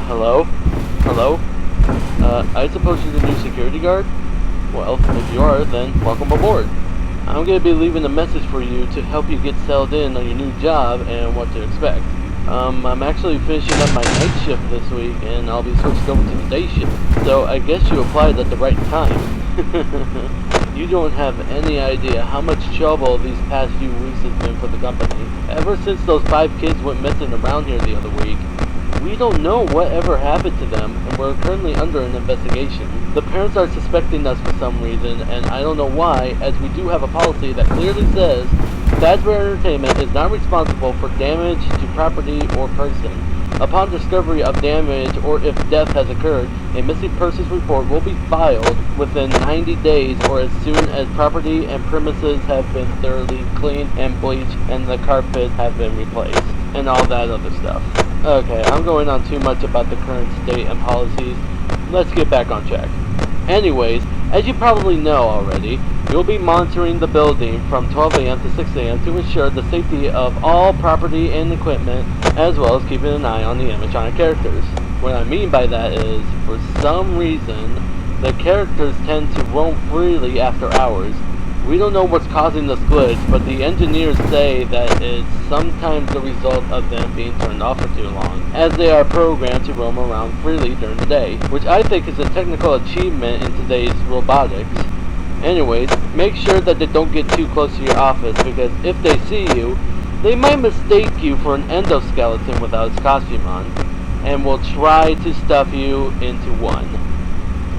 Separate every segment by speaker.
Speaker 1: Hello? Hello? I suppose you're the new security guard? Well, if you are, then welcome aboard. I'm going to be leaving a message for you to help you get settled in on your new job and what to expect. I'm actually finishing up my night shift this week, and I'll be switched over to the day shift. So I guess you applied at the right time. You don't have any idea how much trouble these past few weeks has been for the company. Ever since those 5 kids went missing around here the other week, we don't know whatever happened to them, and we're currently under an investigation. The parents are suspecting us for some reason, and I don't know why, as we do have a policy that clearly says Fazbear Entertainment is not responsible for damage to property or person. Upon discovery of damage or if death has occurred, a missing persons report will be filed within 90 days or as soon as property and premises have been thoroughly cleaned and bleached and the carpet have been replaced, and all that other stuff. Okay, I'm going on too much about the current state and policies. Let's get back on track. Anyways, as you probably know already, you'll be monitoring the building from 12 a.m. to 6 a.m. to ensure the safety of all property and equipment, as well as keeping an eye on the animatronic characters. What I mean by that is, for some reason, the characters tend to roam freely after hours. We don't know what's causing this glitch, but the engineers say that it's sometimes the result of them being turned off for too long, as they are programmed to roam around freely during the day, which I think is a technical achievement in today's robotics. Anyways, make sure that they don't get too close to your office, because if they see you, they might mistake you for an endoskeleton without its costume on, and will try to stuff you into one.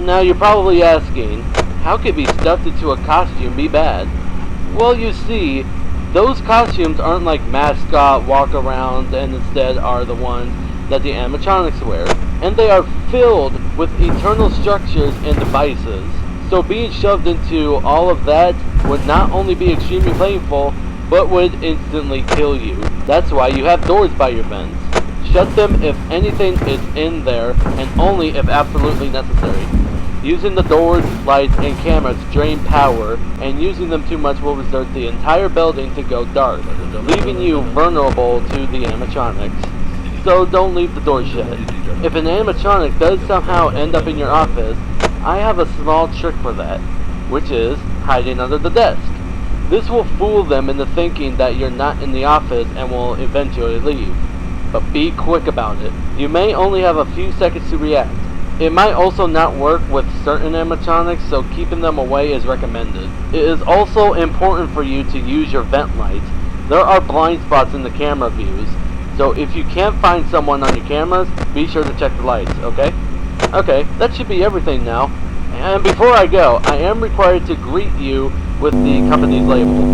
Speaker 1: Now you're probably asking, how could be stuffed into a costume be bad? Well, you see, those costumes aren't like mascot walk-arounds and instead are the ones that the animatronics wear. And they are filled with eternal structures and devices. So being shoved into all of that would not only be extremely painful, but would instantly kill you. That's why you have doors by your vents. Shut them if anything is in there, and only if absolutely necessary. Using the doors, lights, and cameras drain power, and using them too much will result the entire building to go dark, leaving you vulnerable to the animatronics. So don't leave the door shut. If an animatronic does somehow end up in your office, I have a small trick for that, which is hiding under the desk. This will fool them into thinking that you're not in the office and will eventually leave. But be quick about it. You may only have a few seconds to react. It might also not work with certain animatronics, so keeping them away is recommended. It is also important for you to use your vent lights. There are blind spots in the camera views, so if you can't find someone on your cameras, be sure to check the lights, okay? Okay, that should be everything now. And before I go, I am required to greet you with the company's label.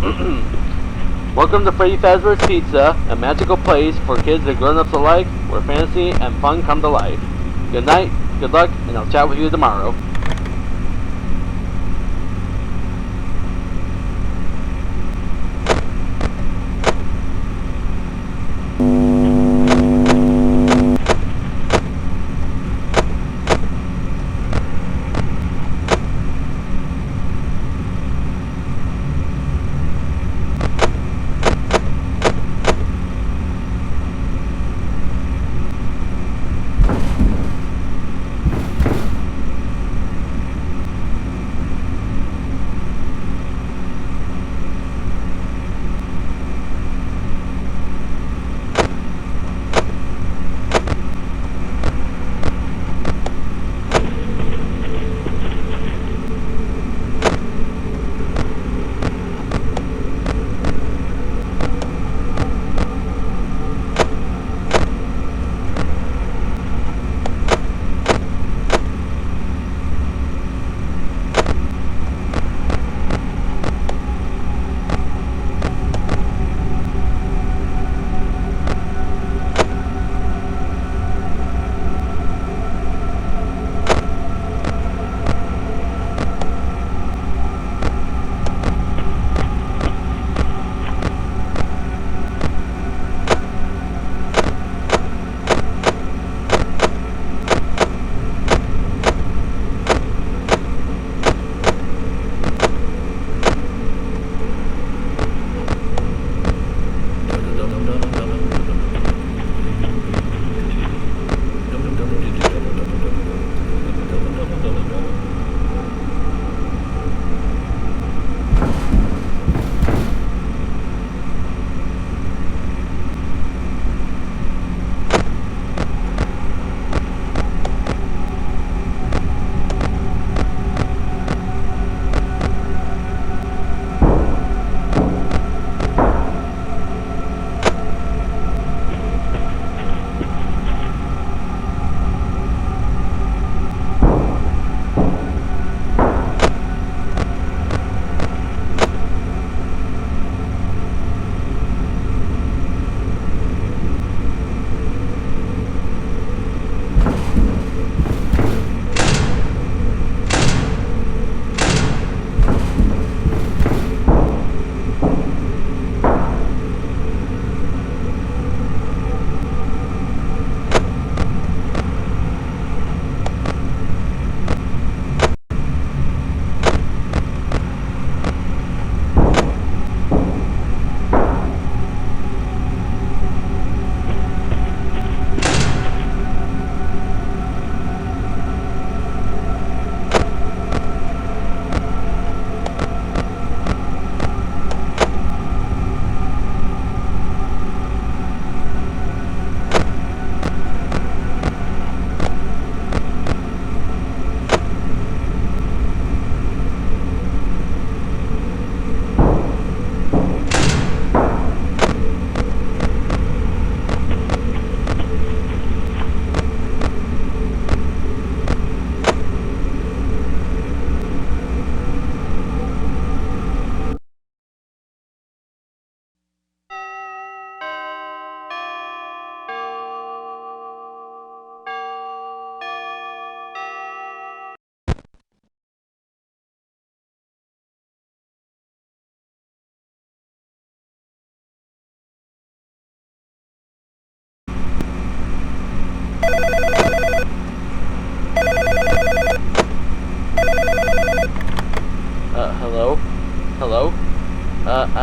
Speaker 1: Welcome to Freddy Fazbear's Pizza, a magical place for kids and grown-ups alike, where fantasy and fun come to life. Good night, good luck, and I'll chat with you tomorrow.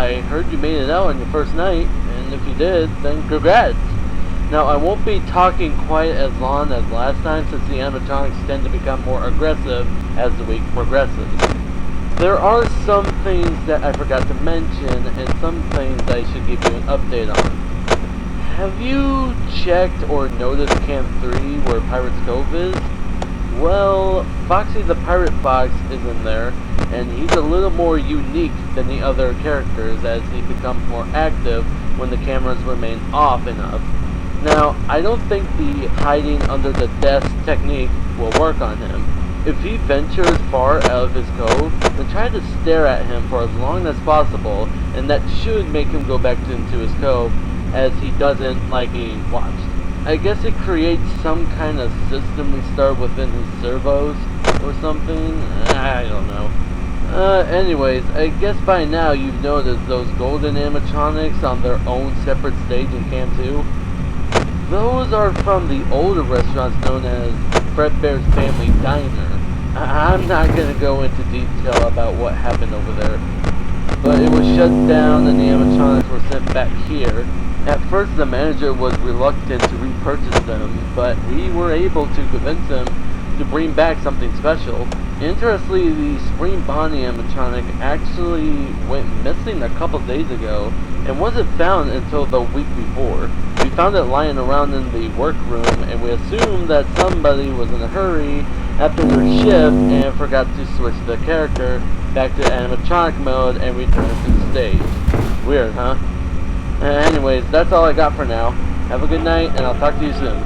Speaker 1: I heard you made it out on your first night, and if you did, then congrats. Now, I won't be talking quite as long as last time since the animatronics tend to become more aggressive as the week progresses. There are some things that I forgot to mention, and some things I should give you an update on. Have you checked or noticed Camp 3 where Pirate's Cove is? Well, Foxy the Pirate Fox is in there, and he's a little more unique than the other characters as he becomes more active when the cameras remain off enough. Now, I don't think the hiding under the desk technique will work on him. If he ventures far out of his cove, then try to stare at him for as long as possible, and that should make him go back into his cove, as he doesn't like being watched. I guess it creates some kind of system restart within his servos, or something, I don't know. Anyways, I guess by now you've noticed those golden animatronics on their own separate stage in Camp 2. Those are from the older restaurants known as Fredbear's Family Diner. I'm not going to go into detail about what happened over there, but it was shut down and the animatronics were sent back here. At first the manager was reluctant to repurchase them, but we were able to convince him to bring back something special. Interestingly, the Spring Bonnie animatronic actually went missing a couple days ago and wasn't found until the week before. We found it lying around in the workroom, and we assumed that somebody was in a hurry after their shift and forgot to switch the character back to animatronic mode and return to the stage. Weird, huh? Anyways, that's all I got for now. Have a good night, and I'll talk to you soon.